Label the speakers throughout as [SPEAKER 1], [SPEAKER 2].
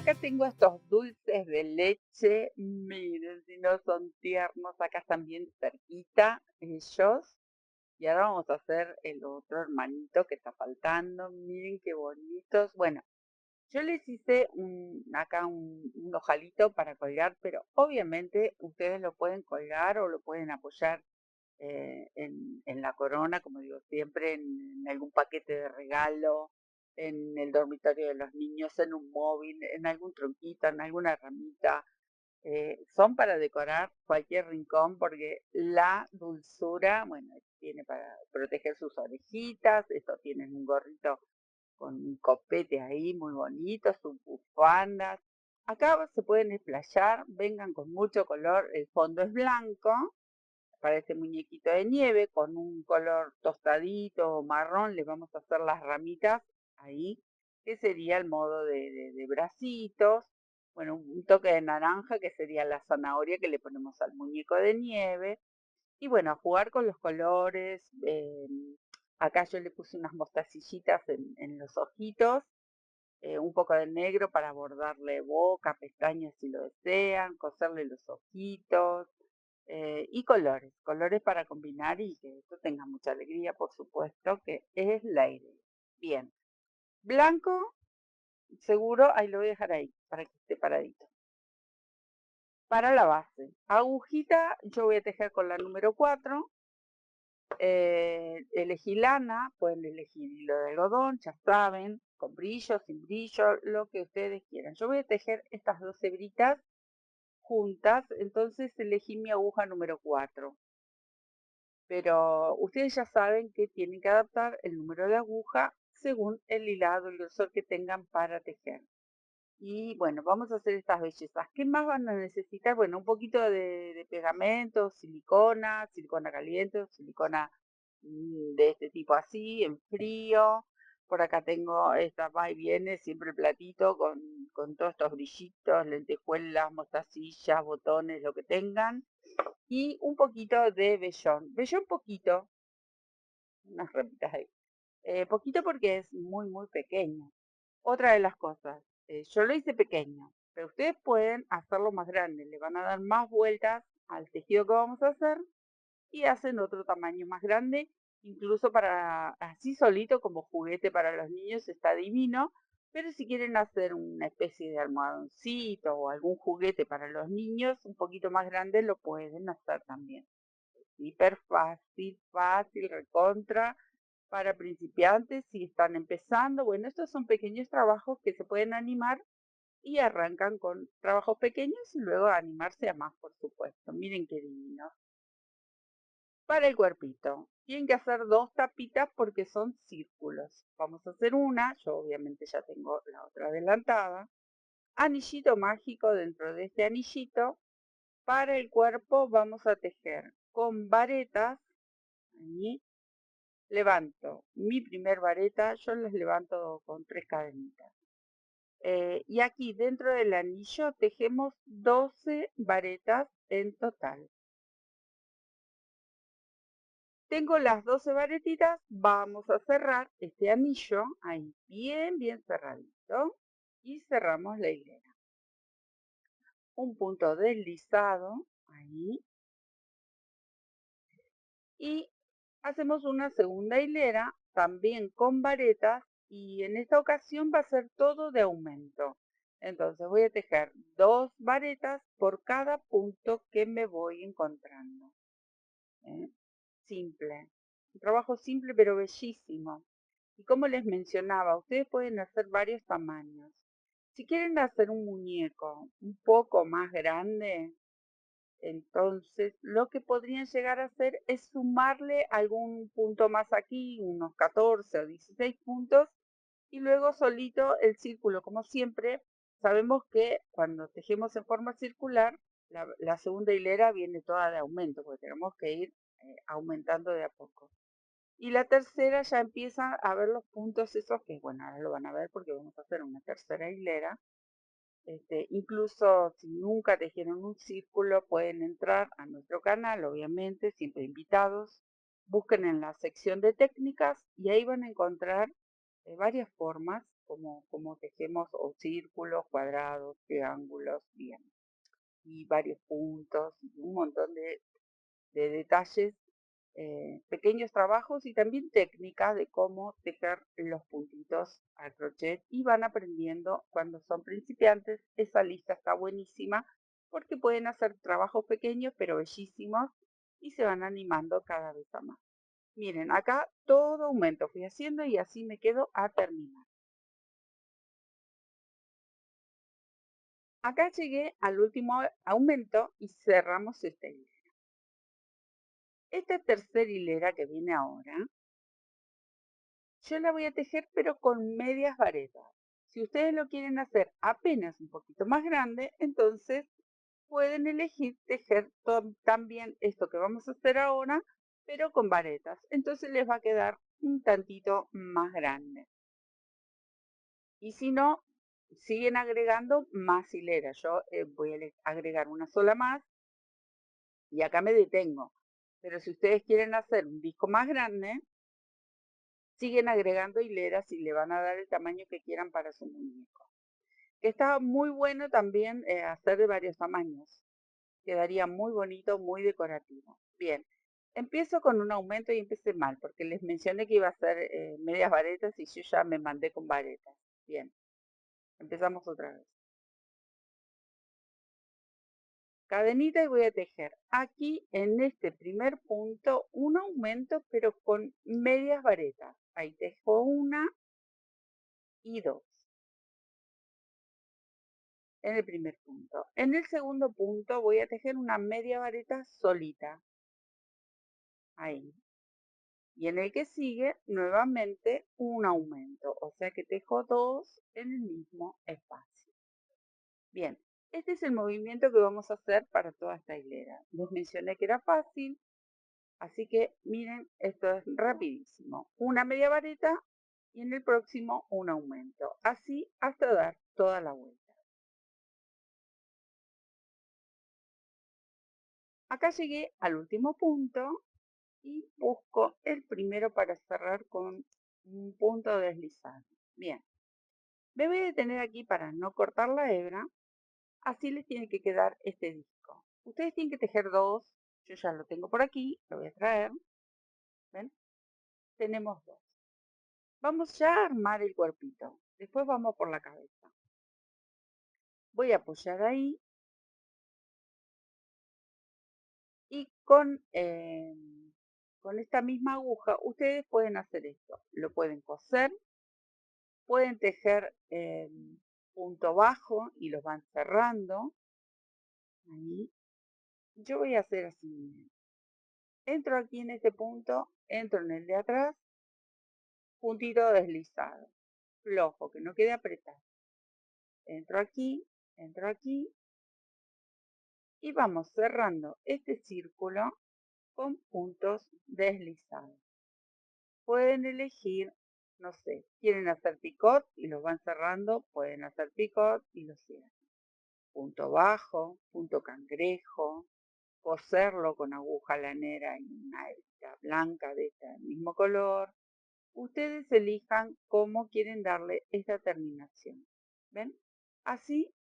[SPEAKER 1] acá tengo estos dulces de leche. Miren, si no son tiernos, acá están bien cerquita ellos. Y ahora vamos a hacer el otro hermanito que está faltando. Miren qué bonitos. Bueno, yo les hice acá un ojalito para colgar, pero obviamente ustedes lo pueden colgar o lo pueden apoyar en la corona, como digo siempre, en algún paquete de regalo, en el dormitorio de los niños, en un móvil, en algún tronquito, en alguna ramita. Son para decorar cualquier rincón porque la dulzura, bueno, tiene para proteger sus orejitas, esto tienen un gorrito con un copete ahí muy bonito, sus bufandas. Acá se pueden explayar, vengan con mucho color, el fondo es blanco, parece muñequito de nieve, con un color tostadito o marrón, le vamos a hacer las ramitas ahí, que sería el modo de bracitos. Bueno, un toque de naranja, que sería la zanahoria que le ponemos al muñeco de nieve. Y bueno, a jugar con los colores. Acá yo le puse unas mostacillitas en los ojitos, un poco de negro para bordarle boca, pestañas si lo desean, coserle los ojitos, y colores, colores para combinar y que esto tenga mucha alegría, por supuesto, que es la idea. Bien, blanco, seguro, ahí lo voy a dejar ahí, para que esté paradito. Para la base, agujita, yo voy a tejer con la número 4. Elegí lana, pueden elegir hilo de algodón, ya saben, con brillo, sin brillo, lo que ustedes quieran. Yo voy a tejer estas dos hebritas juntas, entonces elegí mi aguja número 4. Pero ustedes ya saben que tienen que adaptar el número de aguja según el hilado, el grosor que tengan para tejer. Y bueno, vamos a hacer estas bellezas. ¿Qué más van a necesitar? Bueno, un poquito de pegamento, silicona caliente, silicona de este tipo así, en frío. Por acá tengo esta va y viene, siempre el platito con todos estos brillitos, lentejuelas, mostacillas, botones, lo que tengan. Y un poquito de vellón. Vellón poquito, unas ramitas ahí. Poquito porque es muy, muy pequeño. Otra de las cosas, yo lo hice pequeño, pero ustedes pueden hacerlo más grande. Le van a dar más vueltas al tejido que vamos a hacer y hacen otro tamaño más grande, incluso para así solito como juguete para los niños está divino. Pero si quieren hacer una especie de almohadoncito o algún juguete para los niños un poquito más grande, lo pueden hacer también. Hiper fácil, fácil, recontra, para principiantes si están empezando. Bueno, estos son pequeños trabajos que se pueden animar y arrancan con trabajos pequeños y luego animarse a más, por supuesto. Miren qué divino. Para el cuerpito, tienen que hacer dos tapitas porque son círculos. Vamos a hacer una, yo obviamente ya tengo la otra adelantada. Anillito mágico dentro de este anillito. Para el cuerpo vamos a tejer con varetas. Ahí levanto mi primer vareta, yo las levanto con 3 cadenitas. Y aquí dentro del anillo tejemos 12 varetas en total. Tengo las 12 varetitas, vamos a cerrar este anillo ahí bien, bien cerradito y cerramos la hilera. Un punto deslizado ahí y hacemos una segunda hilera también con varetas y en esta ocasión va a ser todo de aumento. Entonces voy a tejer 2 varetas por cada punto que me voy encontrando. ¿Eh? Simple. Un trabajo simple pero bellísimo. Y como les mencionaba, ustedes pueden hacer varios tamaños. Si quieren hacer un muñeco un poco más grande, entonces lo que podrían llegar a hacer es sumarle algún punto más aquí, unos 14 o 16 puntos, y luego solito el círculo. Como siempre, sabemos que cuando tejemos en forma circular, la segunda hilera viene toda de aumento, porque tenemos que ir aumentando de a poco. Y la tercera ya empieza a ver los puntos esos que, bueno, ahora lo van a ver porque vamos a hacer una tercera hilera. Incluso si nunca tejieron un círculo, pueden entrar a nuestro canal, obviamente, siempre invitados. Busquen en la sección de técnicas y ahí van a encontrar varias formas como tejemos o círculos, cuadrados, triángulos, bien, y varios puntos, y un montón de detalles, pequeños trabajos y también técnicas de cómo tejer los puntitos al crochet y van aprendiendo cuando son principiantes. Esa lista está buenísima porque pueden hacer trabajos pequeños pero bellísimos y se van animando cada vez a más. Miren, acá todo aumento fui haciendo y así me quedo a terminar. Acá llegué al último aumento y cerramos esta hilera. Esta tercera hilera que viene ahora, yo la voy a tejer pero con medias varetas. Si ustedes lo quieren hacer apenas un poquito más grande, entonces pueden elegir tejer también esto que vamos a hacer ahora, pero con varetas. Entonces les va a quedar un tantito más grande. Y si no, siguen agregando más hileras. Yo voy a agregar una sola más y acá me detengo. Pero si ustedes quieren hacer un disco más grande, siguen agregando hileras y le van a dar el tamaño que quieran para su muñeco. Está muy bueno también hacer de varios tamaños. Quedaría muy bonito, muy decorativo. Bien, empiezo con un aumento y empecé mal, porque les mencioné que iba a hacer medias varetas y yo ya me mandé con varetas. Bien, empezamos otra vez. Cadenita y voy a tejer aquí en este primer punto un aumento pero con medias varetas. Ahí tejo una y dos en el primer punto. En el segundo punto voy a tejer una media vareta solita. Ahí. Y en el que sigue nuevamente un aumento. O sea que tejo dos en el mismo espacio. Bien, este es el movimiento que vamos a hacer para toda esta hilera. Les mencioné que era fácil. Así que miren, esto es rapidísimo. Una media vareta y en el próximo un aumento. Así hasta dar toda la vuelta. Acá llegué al último punto y busco el primero para cerrar con un punto deslizado. Bien, me voy a detener aquí para no cortar la hebra. Así les tiene que quedar este disco. Ustedes tienen que tejer dos. Yo ya lo tengo por aquí, lo voy a traer. ¿Ven? Tenemos dos. Vamos ya a armar el cuerpito. Después vamos por la cabeza. Voy a apoyar ahí y con esta misma aguja ustedes pueden hacer esto. Lo pueden coser, pueden tejer punto bajo y los van cerrando. Ahí. Yo voy a hacer así. Entro aquí en este punto, entro en el de atrás, puntito deslizado, flojo, que no quede apretado. Entro aquí y vamos cerrando este círculo con puntos deslizados. Pueden elegir, no sé, quieren hacer picot y los van cerrando, pueden hacer picot y los cierran. Punto bajo, punto cangrejo, coserlo con aguja lanera y una hebra blanca de este mismo color. Ustedes elijan cómo quieren darle esta terminación. ¿Ven? Así,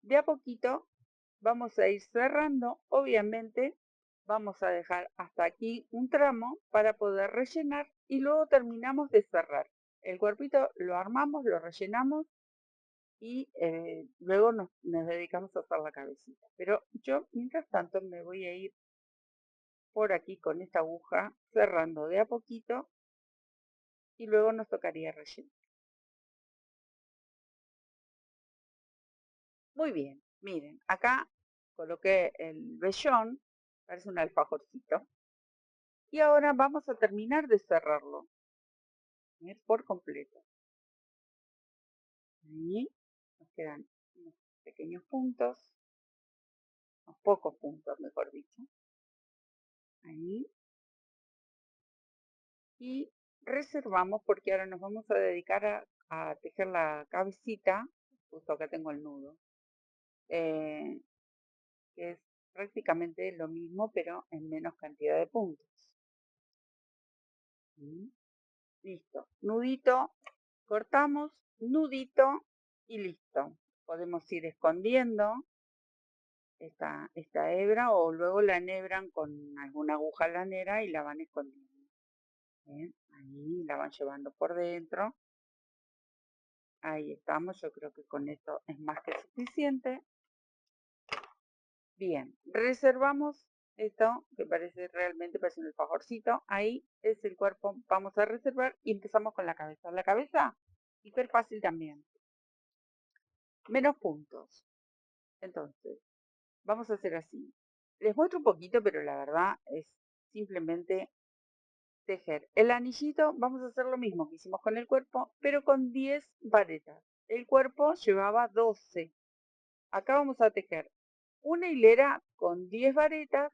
[SPEAKER 1] de a poquito, vamos a ir cerrando. Obviamente, vamos a dejar hasta aquí un tramo para poder rellenar y luego terminamos de cerrar. El cuerpito lo armamos, lo rellenamos y luego nos dedicamos a hacer la cabecita. Pero yo, mientras tanto, me voy a ir por aquí con esta aguja cerrando de a poquito y luego nos tocaría rellenar. Muy bien, miren, acá coloqué el vellón, parece un alfajorcito, y ahora vamos a terminar de cerrarlo por completo. Ahí nos quedan unos pequeños puntos, unos pocos puntos, mejor dicho. Ahí. Y reservamos porque ahora nos vamos a dedicar a tejer la cabecita. Justo acá tengo el nudo. Que es prácticamente lo mismo, pero en menos cantidad de puntos. Listo. Nudito Cortamos, nudito y listo. Podemos ir escondiendo esta hebra o luego la enhebran con alguna aguja lanera y la van escondiendo. ¿Bien? Ahí la van llevando por dentro. Ahí estamos, yo creo que con esto es más que suficiente. Bien, reservamos esto que parece un alfajorcito. Ahí es el cuerpo, vamos a reservar y empezamos con la cabeza. La cabeza, hiper fácil también. Menos puntos. Entonces, vamos a hacer así. Les muestro un poquito, pero la verdad es simplemente tejer. El anillito, vamos a hacer lo mismo que hicimos con el cuerpo, pero con 10 varetas. El cuerpo llevaba 12. Acá vamos a tejer una hilera con 10 varetas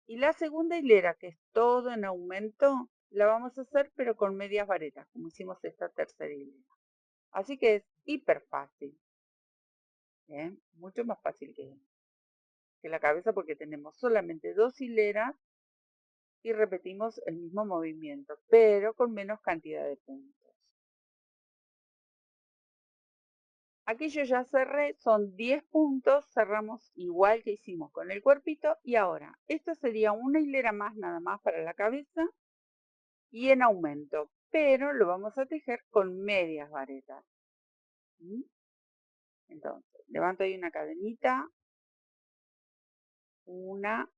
[SPEAKER 1] y la segunda hilera, que es todo en aumento, la vamos a hacer pero con medias varetas, como hicimos esta tercera hilera. Así que es hiper fácil. ¿Bien? Mucho más fácil que la cabeza porque tenemos solamente 2 hileras y repetimos el mismo movimiento, pero con menos cantidad de puntos. Aquí yo ya cerré, son 10 puntos, cerramos igual que hicimos con el cuerpito y ahora, esto sería una hilera más nada más para la cabeza y en aumento, pero lo vamos a tejer con medias varetas. ¿Mm? Entonces, levanto ahí una cadenita, una,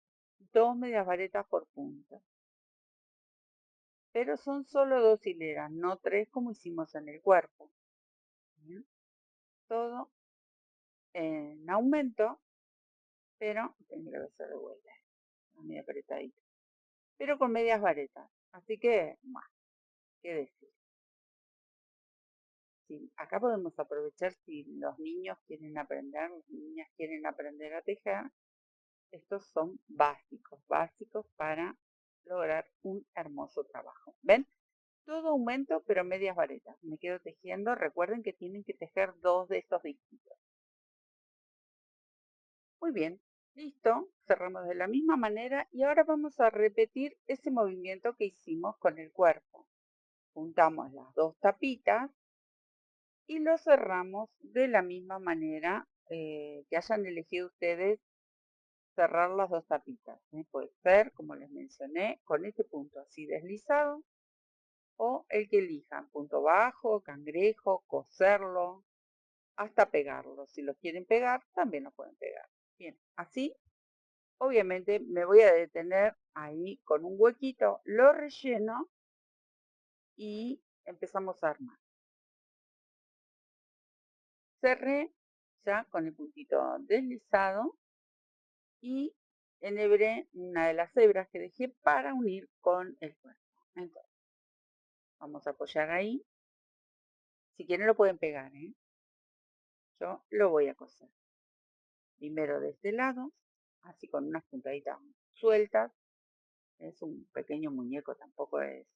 [SPEAKER 1] dos medias varetas por punto. Pero son solo 2 hileras, no 3 como hicimos en el cuerpo. ¿Mm? Todo en aumento, pero tengo que hacer de vuelta, medio apretadito, pero con medias varetas. Así que, más, ¿qué decir? Sí, acá podemos aprovechar si los niños quieren aprender, las niñas quieren aprender a tejer. Estos son básicos, básicos para lograr un hermoso trabajo. ¿Ven? Todo aumento, pero medias varetas. Me quedo tejiendo. Recuerden que tienen que tejer 2 de estos dígitos. Muy bien, listo. Cerramos de la misma manera y ahora vamos a repetir ese movimiento que hicimos con el cuerpo. Juntamos las 2 tapitas y lo cerramos de la misma manera que hayan elegido ustedes cerrar las 2 tapitas. Puede ser, como les mencioné, con este punto así deslizado o el que elijan, punto bajo, cangrejo, coserlo, hasta pegarlo. Si lo quieren pegar, también lo pueden pegar. Bien, así, obviamente me voy a detener ahí con un huequito, lo relleno y empezamos a armar. Cerré ya con el puntito deslizado y enhebré una de las hebras que dejé para unir con el cuerpo. Entonces, vamos a apoyar ahí. Si quieren lo pueden pegar, ¿eh? Yo lo voy a coser. Primero de este lado, así con unas puntaditas sueltas. Es un pequeño muñeco, tampoco es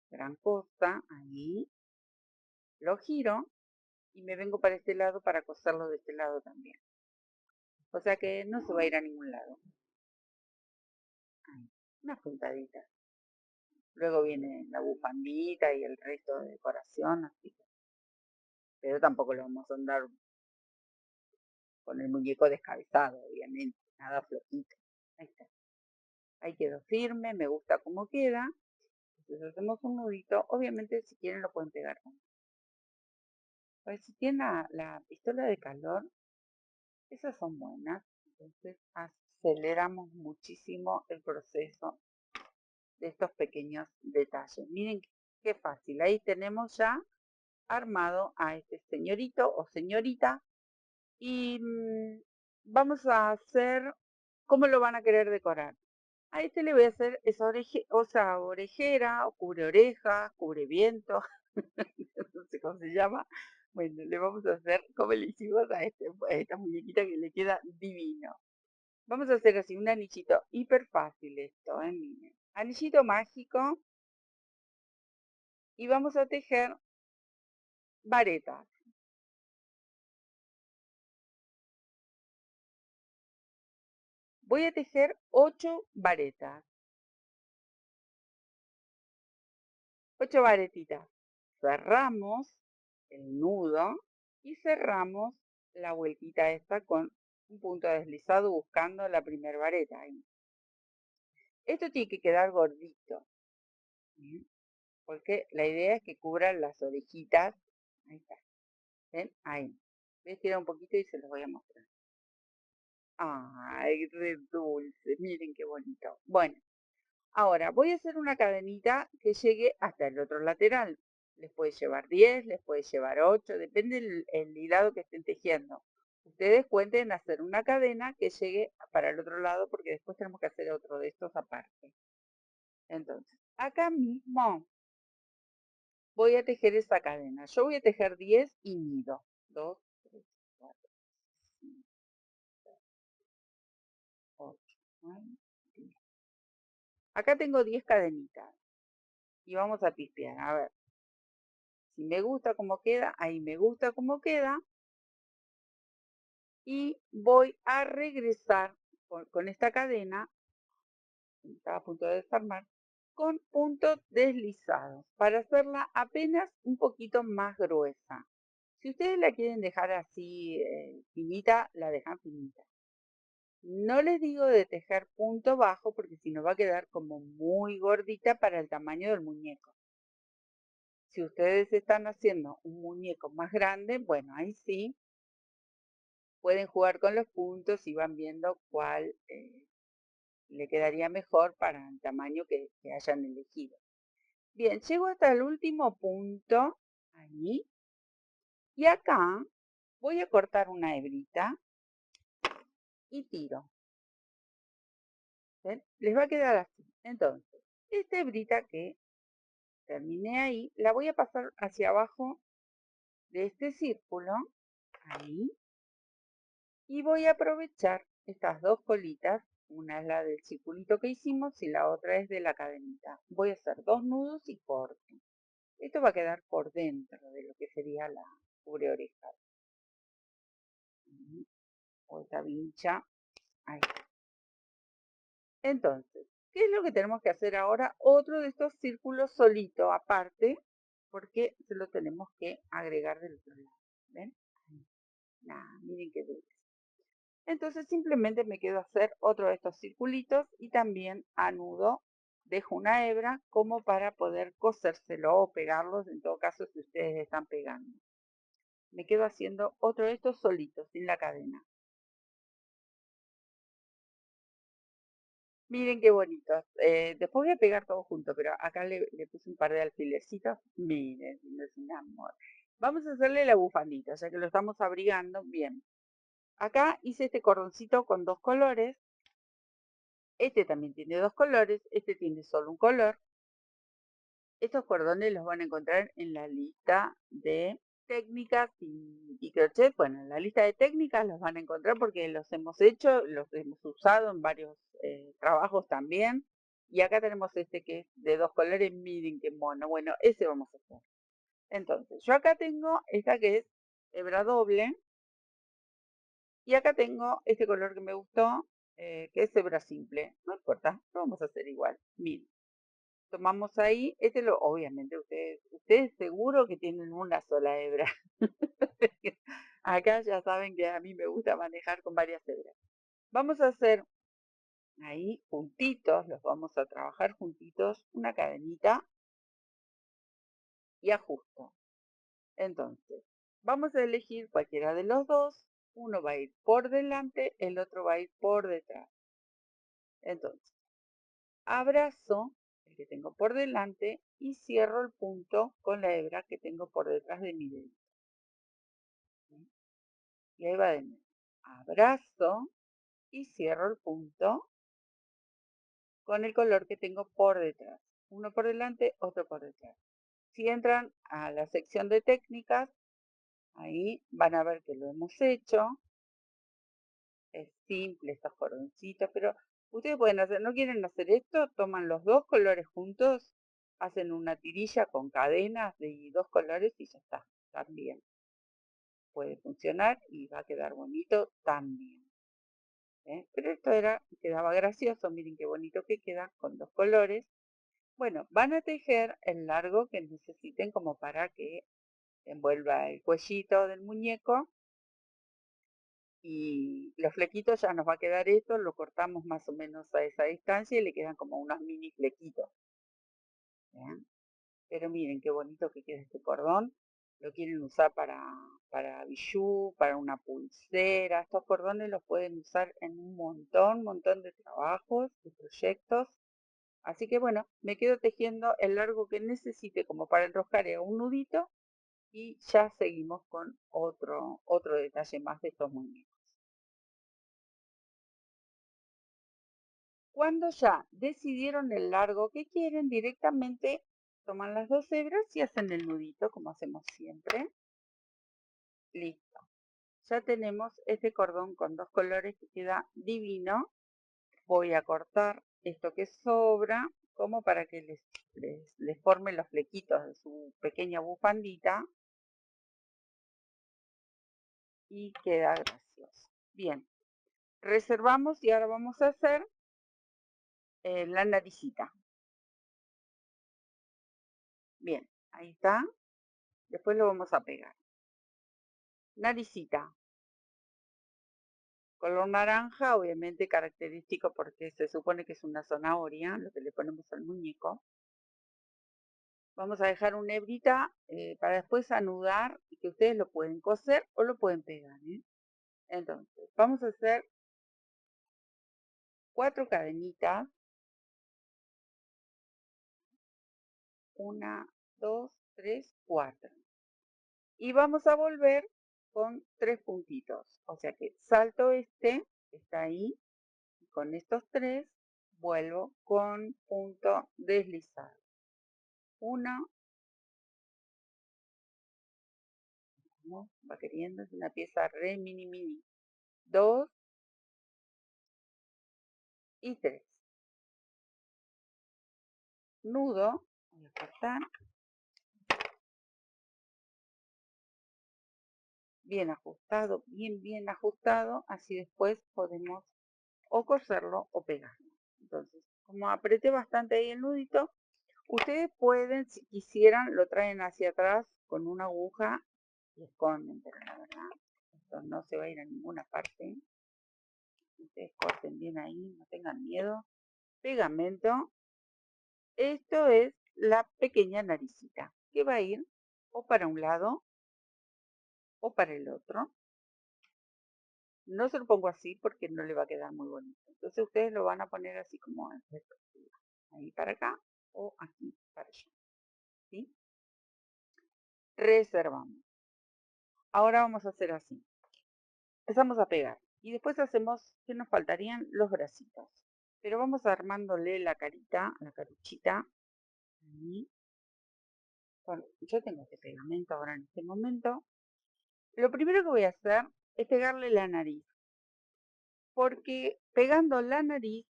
[SPEAKER 1] gran cosa. Ahí lo giro y me vengo para este lado para coserlo de este lado también. O sea que no se va a ir a ningún lado. Ahí, unas puntaditas. Luego viene la bufandita y el resto de decoración, así que, pero tampoco lo vamos a andar con el muñeco descabezado, obviamente, nada flojito. Ahí está. Ahí quedó firme, me gusta cómo queda. Entonces hacemos un nudito. Obviamente si quieren lo pueden pegar. Pues si tienen la pistola de calor, esas son buenas. Entonces aceleramos muchísimo el proceso de estos pequeños detalles. Miren qué fácil. Ahí tenemos ya armado a este señorito o señorita. Y vamos a hacer, ¿cómo lo van a querer decorar? A este le voy a hacer esa orejera o cubre orejas, cubre viento, no sé cómo se llama. Bueno, le vamos a hacer como le hicimos a esta muñequita que le queda divino. Vamos a hacer así un anillito hiper fácil esto, miren. Anillito mágico y vamos a tejer varetas. Voy a tejer 8 varetas, 8 varetitas. cerramos el nudo y cerramos la vueltita esta con un punto deslizado buscando la primera vareta ahí. Esto tiene que quedar gordito, ¿sí? Porque la idea es que cubran las orejitas. Ahí está, ¿ven? Ahí. Voy a estirar un poquito y se los voy a mostrar. Ay, re dulce, miren qué bonito. Bueno, ahora voy a hacer una cadenita que llegue hasta el otro lateral. Les puede llevar 10, les puede llevar 8, depende el hilado que estén tejiendo. Ustedes cuenten hacer una cadena que llegue para el otro lado porque después tenemos que hacer otro de estos aparte. Entonces, acá mismo voy a tejer esa cadena. Yo voy a tejer 10 y nido. 2, 3, 4, 5, 8, 9, 10. Acá tengo 10 cadenitas y vamos a pispear. A ver, si me gusta cómo queda, ahí me gusta cómo queda. Y voy a regresar con esta cadena, estaba a punto de desarmar, con puntos deslizados para hacerla apenas un poquito más gruesa. Si ustedes la quieren dejar así finita, la dejan finita. No les digo de tejer punto bajo porque si no va a quedar como muy gordita para el tamaño del muñeco. Si ustedes están haciendo un muñeco más grande, bueno, ahí sí pueden jugar con los puntos y van viendo cuál le quedaría mejor para el tamaño que hayan elegido. Bien, llego hasta el último punto, ahí, y acá voy a cortar una hebrita y tiro. ¿Ven? Les va a quedar así. Entonces, esta hebrita que terminé ahí, la voy a pasar hacia abajo de este círculo, ahí, y voy a aprovechar estas dos colitas, una es la del circulito que hicimos y la otra es de la cadenita. Voy a hacer 2 nudos y corto. Esto va a quedar por dentro de lo que sería la cubre oreja. O esta vincha, ahí. Entonces, ¿qué es lo que tenemos que hacer ahora? Otro de estos círculos solito, aparte, porque se lo tenemos que agregar del otro lado. ¿Ven? Nah, miren qué dulce. Entonces simplemente me quedo a hacer otro de estos circulitos y también anudo, dejo una hebra como para poder cosérselo o pegarlos, en todo caso si ustedes están pegando. Me quedo haciendo otro de estos solitos, sin la cadena. Miren qué bonitos. Después voy a pegar todo junto, pero acá le puse un par de alfilercitos. Miren, es un amor. Vamos a hacerle la bufandita, ya que lo estamos abrigando. Bien. Acá hice este cordoncito con 2 colores. Este también tiene 2 colores. Este tiene solo un color. Estos cordones los van a encontrar en la lista de técnicas y crochet. Bueno, en la lista de técnicas los van a encontrar porque los hemos hecho, los hemos usado en varios trabajos también. Y acá tenemos este que es de 2 colores, miren qué mono. Bueno, ese vamos a hacer. Entonces, yo acá tengo esta que es hebra doble. Y acá tengo este color que me gustó, que es hebra simple. No importa, lo vamos a hacer igual. Miren. Tomamos ahí, obviamente ustedes seguro que tienen una sola hebra. Acá ya saben que a mí me gusta manejar con varias hebras. Vamos a hacer ahí juntitos, los vamos a trabajar juntitos, una cadenita y ajusto. Entonces, vamos a elegir cualquiera de los dos. Uno va a ir por delante, el otro va a ir por detrás. Entonces, abrazo el que tengo por delante y cierro el punto con la hebra que tengo por detrás de mi dedo. ¿Sí? Y ahí va de nuevo. Abrazo y cierro el punto con el color que tengo por detrás. Uno por delante, otro por detrás. Si entran a la sección de técnicas, ahí van a ver que lo hemos hecho. Es simple estos cordoncitos, pero ustedes pueden hacer, no quieren hacer esto, toman los dos colores juntos, hacen una tirilla con cadenas de 2 colores y ya está, también. Puede funcionar y va a quedar bonito también. Pero esto quedaba gracioso, miren qué bonito que queda con 2 colores. Bueno, van a tejer el largo que necesiten como para que envuelva el cuellito del muñeco y los flequitos ya nos va a quedar esto, lo cortamos más o menos a esa distancia y le quedan como unos mini flequitos. ¿Bien? Pero miren qué bonito que queda este cordón. Lo quieren usar para bijú, para una pulsera. Estos cordones los pueden usar en un montón de trabajos, de proyectos. Así que bueno, me quedo tejiendo el largo que necesite como para enroscar en un nudito y ya seguimos con otro detalle más de estos muñecos. Cuando ya decidieron el largo que quieren, directamente toman las dos hebras y hacen el nudito como hacemos siempre. Listo. Ya tenemos este cordón con dos colores que queda divino. Voy a cortar esto que sobra como para que les forme los flequitos de su pequeña bufandita y queda gracioso. Bien, reservamos y ahora vamos a hacer la naricita. Bien, ahí está. Después lo vamos a pegar. Naricita. Color naranja, obviamente característico porque se supone que es una zanahoria, lo que le ponemos al muñeco. Vamos a dejar una hebrita para después anudar y que ustedes lo pueden coser o lo pueden pegar. Entonces, vamos a hacer 4 cadenitas. 1, 2, 3, 4. Y vamos a volver con 3 puntitos. O sea que salto este, que está ahí, y con estos 3 vuelvo con punto deslizado. 1, va queriendo, es una pieza re mini. 2 y 3. Nudo, voy a cortar, bien ajustado, bien ajustado, así después podemos o coserlo o pegarlo. Entonces, como apreté bastante ahí el nudito, ustedes pueden, si quisieran, lo traen hacia atrás con una aguja y esconden, pero la verdad, esto no se va a ir a ninguna parte. Ustedes corten bien ahí, no tengan miedo. Pegamento. Esto es la pequeña naricita, que va a ir o para un lado o para el otro. No se lo pongo así porque no le va a quedar muy bonito. Entonces ustedes lo van a poner así como en perspectiva. Ahí para acá o aquí para allá. ¿Sí? Reservamos. Ahora vamos a hacer así. Empezamos a pegar. Y después hacemos, que nos faltarían los bracitos. Pero vamos armándole la carita, la caruchita. Ahí. Bueno, yo tengo este pegamento ahora en este momento. Lo primero que voy a hacer es pegarle la nariz. Porque pegando la nariz,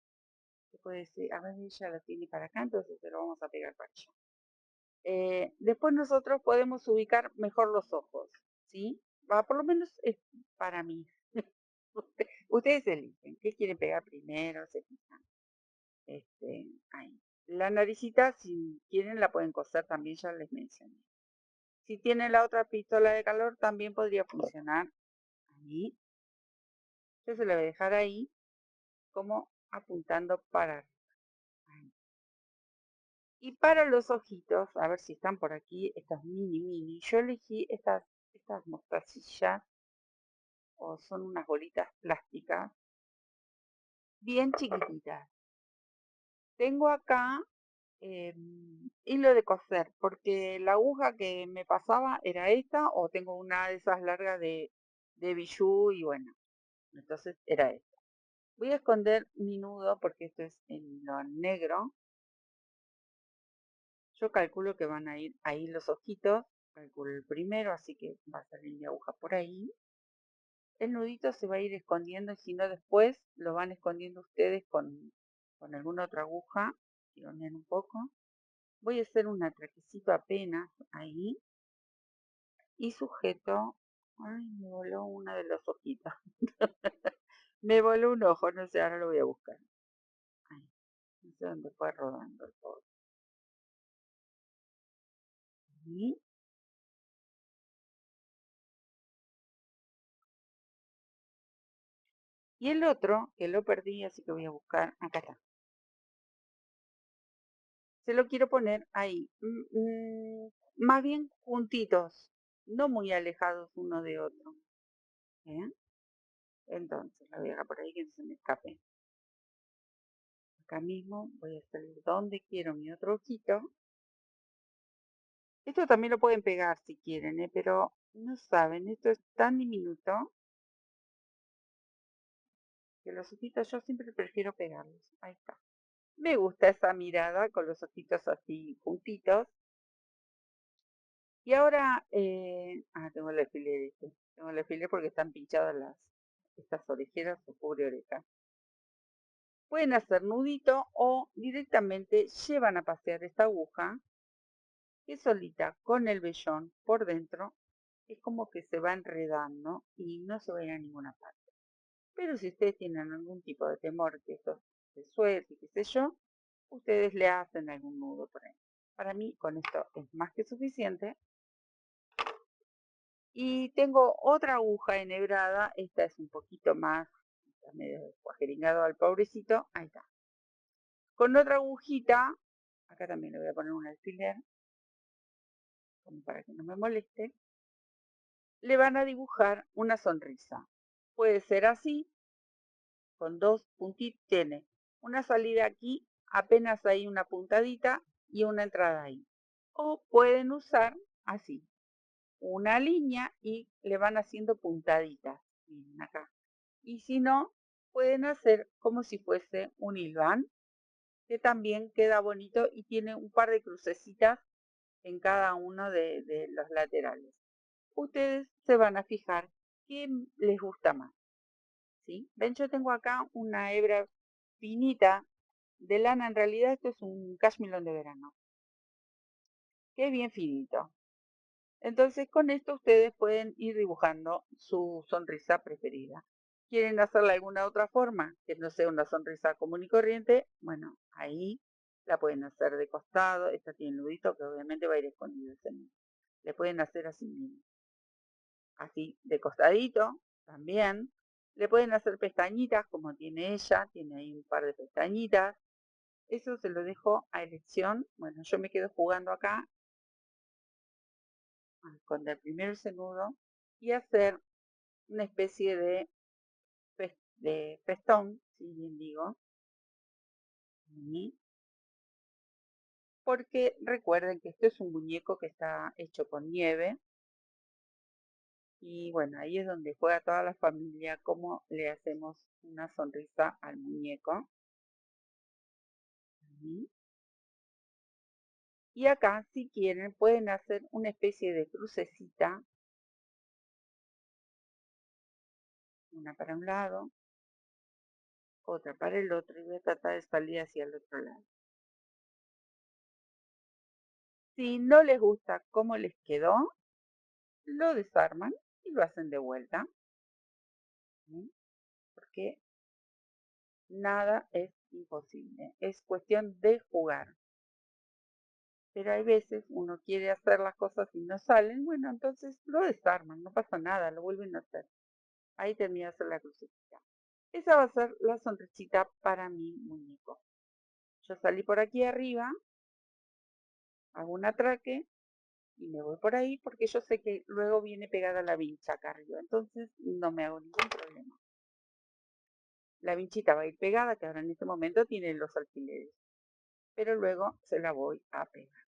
[SPEAKER 1] que puede ser, a ver, ella la tiene para acá, entonces se lo vamos a pegar para allá. Después nosotros podemos ubicar mejor los ojos, ¿sí? Por lo menos es para mí. Ustedes eligen, ¿qué quieren pegar primero? Se fijan. Ahí. La naricita, si quieren, la pueden coser también, ya les mencioné. Si tienen la otra pistola de calor, también podría funcionar. Ahí. Yo se la voy a dejar ahí, como apuntando para arriba. Ahí. Y para los ojitos, a ver si están por aquí, estas mini. Yo elegí estas mostacillas, o son unas bolitas plásticas, bien chiquititas. Tengo acá hilo de coser, porque la aguja que me pasaba era esta, o tengo una de esas largas de bijú, y bueno, entonces era esta. Voy a esconder mi nudo, porque esto es en lo negro. Yo calculo que van a ir ahí los ojitos, calculo el primero, así que va a salir mi aguja por ahí. El nudito se va a ir escondiendo y si no después lo van escondiendo ustedes con alguna otra aguja. Tironean un poco. Voy a hacer un atraquecito apenas ahí y sujeto. Ay, me voló una de los ojitos. Me voló un ojo, no sé, ahora lo voy a buscar. Ahí, no sé dónde fue rodando el pobre. Y el otro, que lo perdí, así que voy a buscar, acá está. Se lo quiero poner ahí, más bien juntitos, no muy alejados uno de otro. ¿Bien? Entonces, la voy a dejar por ahí que no se me escape. Acá mismo voy a salir donde quiero mi otro ojito. Esto también lo pueden pegar si quieren, pero no saben, esto es tan diminuto que los ojitos yo siempre prefiero pegarlos. Ahí está. Me gusta esa mirada con los ojitos así juntitos. Y ahora, tengo el alfiler este. Tengo el alfiler porque están pinchadas estas orejeras o cubre orejas. Pueden hacer nudito o directamente llevan a pasear esta aguja que solita con el vellón por dentro es como que se va enredando y no se va a ir a ninguna parte. Pero si ustedes tienen algún tipo de temor que esto se suelte, qué sé yo, ustedes le hacen algún nudo por ahí. Para mí con esto es más que suficiente. Y tengo otra aguja enhebrada, esta es un poquito más, está medio descuajeringado al pobrecito, ahí está. Con otra agujita, acá también le voy a poner un alfiler, como para que no me moleste, le van a dibujar una sonrisa. Puede ser así, con dos puntitos, tiene una salida aquí, apenas hay una puntadita y una entrada ahí. O pueden usar así, una línea y le van haciendo puntaditas. Miren acá. Y si no, pueden hacer como si fuese un hilván, que también queda bonito y tiene un par de crucecitas en cada uno de los laterales. Ustedes se van a fijar qué les gusta más. ¿Sí? Ven, yo tengo acá una hebra finita de lana, en realidad esto es un cashmilón de verano, que es bien finito. Entonces con esto ustedes pueden ir dibujando su sonrisa preferida. ¿Quieren hacerla de alguna otra forma? Que no sea una sonrisa común y corriente. Bueno, ahí la pueden hacer de costado. Esta tiene nudito que obviamente va a ir escondido ese nudo. Le pueden hacer así mismo. Así de costadito también. Le pueden hacer pestañitas como tiene ella. Tiene ahí un par de pestañitas. Eso se lo dejo a elección. Bueno, yo me quedo jugando acá a esconder primero ese nudo y hacer una especie de festón, si bien digo, porque recuerden que esto es un muñeco que está hecho con nieve y bueno, ahí es donde juega toda la familia cómo le hacemos una sonrisa al muñeco. Y acá, si quieren, pueden hacer una especie de crucecita, una para un lado, otra para el otro, y voy a tratar de salir hacia el otro lado. Si no les gusta cómo les quedó, lo desarman y lo hacen de vuelta, porque nada es imposible, es cuestión de jugar. Pero hay veces uno quiere hacer las cosas y no salen, bueno, entonces lo desarman, no pasa nada, lo vuelven a hacer. Ahí termina de hacer la crucecita. Esa va a ser la sonrisita para mi muñeco. Yo salí por aquí arriba, hago un atraque y me voy por ahí porque yo sé que luego viene pegada la vincha acá arriba, entonces no me hago ningún problema. La vinchita va a ir pegada, que ahora en este momento tiene los alfileres, pero luego se la voy a pegar.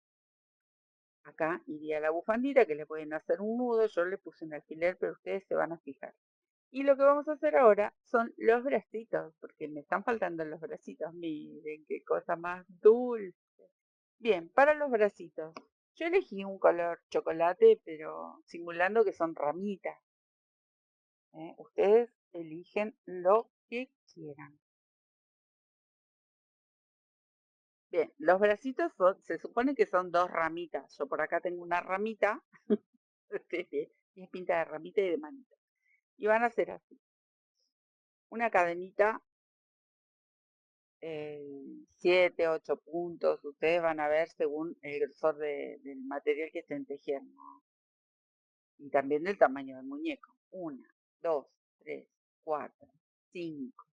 [SPEAKER 1] Acá iría la bufandita que le pueden hacer un nudo, yo le puse un alfiler, pero ustedes se van a fijar. Y lo que vamos a hacer ahora son los bracitos, porque me están faltando los bracitos, miren qué cosa más dulce. Bien, para los bracitos, yo elegí un color chocolate, pero simulando que son ramitas. Ustedes eligen lo que quieran. Bien, los bracitos se supone que son dos ramitas. Yo por acá tengo una ramita, y es pinta de ramita y de manita. Y van a ser así. Una cadenita 7, 8 puntos, ustedes van a ver según el grosor del material que estén tejiendo. Y también del tamaño del muñeco. 1, 2, 3, 4, 5,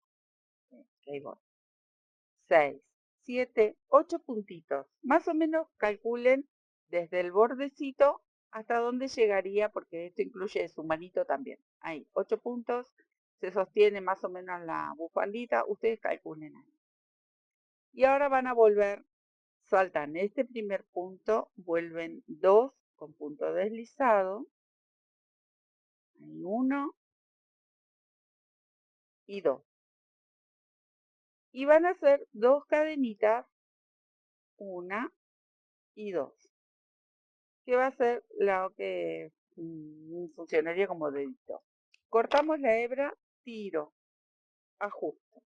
[SPEAKER 1] 6, 7, 8 puntitos. Más o menos calculen desde el bordecito hasta dónde llegaría, porque esto incluye su manito también. Ahí, 8 puntos, se sostiene más o menos la bufandita, ustedes calculen ahí. Y ahora van a volver, saltan este primer punto, vuelven 2 con punto deslizado. Ahí 1 y 2. Y van a hacer 2 cadenitas, 1 y 2. Que va a ser lo que funcionaría como dedito. Cortamos la hebra, tiro, ajusto.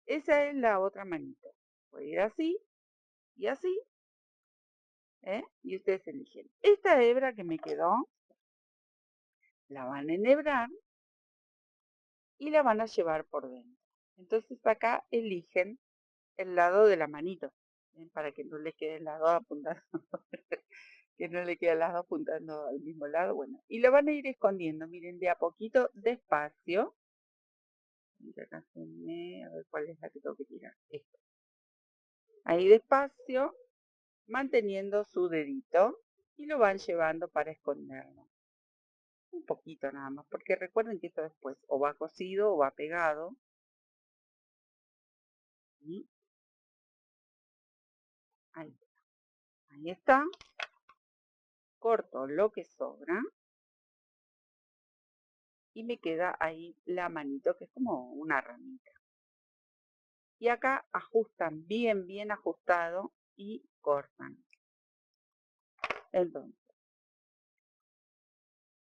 [SPEAKER 1] Esa es la otra manita. Puede ir así y así, y ustedes eligen. Esta hebra que me quedó, la van a enhebrar y la van a llevar por dentro. Entonces acá eligen el lado de la manito, para que no le quede el lado apuntando, que no le quede las dos apuntando al mismo lado. Bueno, y lo van a ir escondiendo, miren, de a poquito, despacio. Acá a ver cuál es la que tengo que tirar. Esta. Ahí despacio, manteniendo su dedito y lo van llevando para esconderlo. Un poquito nada más, porque recuerden que esto después o va cosido o va pegado. Y ahí está. Corto lo que sobra. Y me queda ahí la manito, que es como una ramita. Y acá ajustan bien ajustado y cortan. Entonces,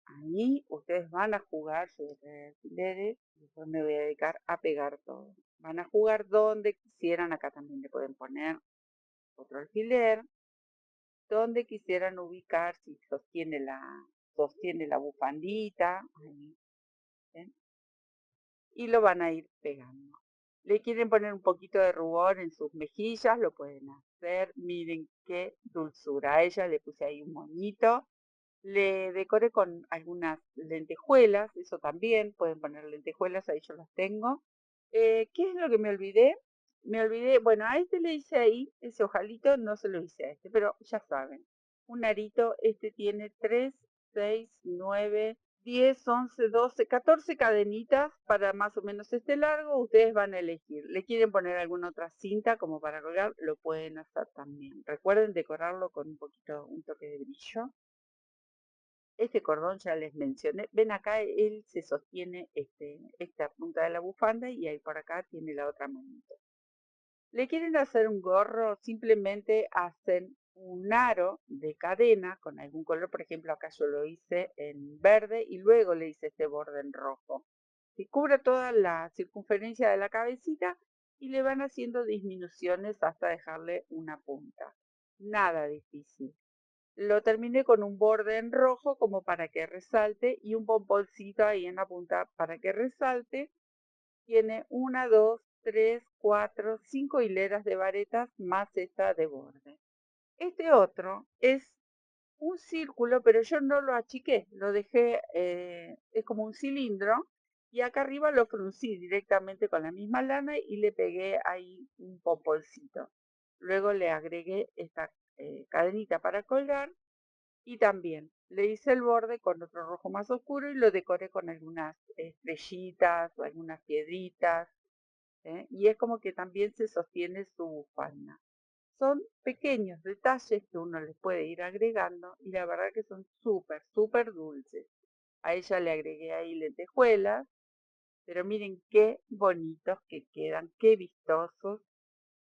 [SPEAKER 1] ahí ustedes van a jugar sus alfileres. Después me voy a dedicar a pegar todo. Van a jugar donde quisieran. Acá también le pueden poner otro alfiler. Donde quisieran ubicar, si sostiene la bufandita. Ahí, ¿ven? Y lo van a ir pegando. Le quieren poner un poquito de rubor en sus mejillas, lo pueden hacer. Miren qué dulzura. A ella le puse ahí un moñito. Le decoré con algunas lentejuelas, eso también, pueden poner lentejuelas, ahí yo las tengo. ¿Qué es lo que me olvidé? Me olvidé, bueno, a este le hice ahí, ese ojalito, no se lo hice a este, pero ya saben. Un arito, este tiene 3, 6, 9, 10, 11, 12, 14 cadenitas para más o menos este largo, ustedes van a elegir. ¿Le quieren poner alguna otra cinta como para colgar? Lo pueden hacer también. Recuerden decorarlo con un toque de brillo. Este cordón ya les mencioné. Ven acá, él se sostiene esta punta de la bufanda y ahí por acá tiene la otra manita. ¿Le quieren hacer un gorro? Simplemente hacen un aro de cadena con algún color. Por ejemplo, acá yo lo hice en verde y luego le hice este borde en rojo. Que cubra toda la circunferencia de la cabecita y le van haciendo disminuciones hasta dejarle una punta. Nada difícil. Lo terminé con un borde en rojo como para que resalte y un pomponcito ahí en la punta para que resalte. Tiene 1, 2, 3, 4, 5 hileras de varetas más esta de borde. Este otro es un círculo, pero yo no lo achiqué, lo dejé, es como un cilindro y acá arriba lo fruncí directamente con la misma lana y le pegué ahí un pomponcito. Luego le agregué esta cadenita para colgar. Y también le hice el borde con otro rojo más oscuro y lo decoré con algunas estrellitas o algunas piedritas. Y es como que también se sostiene su bufanda. Son pequeños detalles que uno les puede ir agregando y la verdad que son súper dulces. A ella le agregué ahí lentejuelas, pero miren qué bonitos que quedan, qué vistosos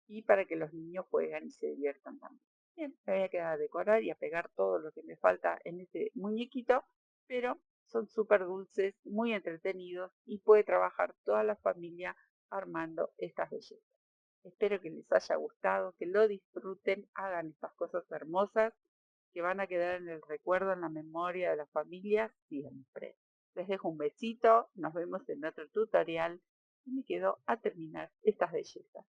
[SPEAKER 1] y para que los niños jueguen y se diviertan también. Bien, me voy a quedar a decorar y a pegar todo lo que me falta en este muñequito, pero son súper dulces, muy entretenidos y puede trabajar toda la familia armando estas bellezas. Espero que les haya gustado, que lo disfruten, hagan estas cosas hermosas que van a quedar en el recuerdo, en la memoria de la familia siempre. Les dejo un besito, nos vemos en otro tutorial y me quedo a terminar estas bellezas.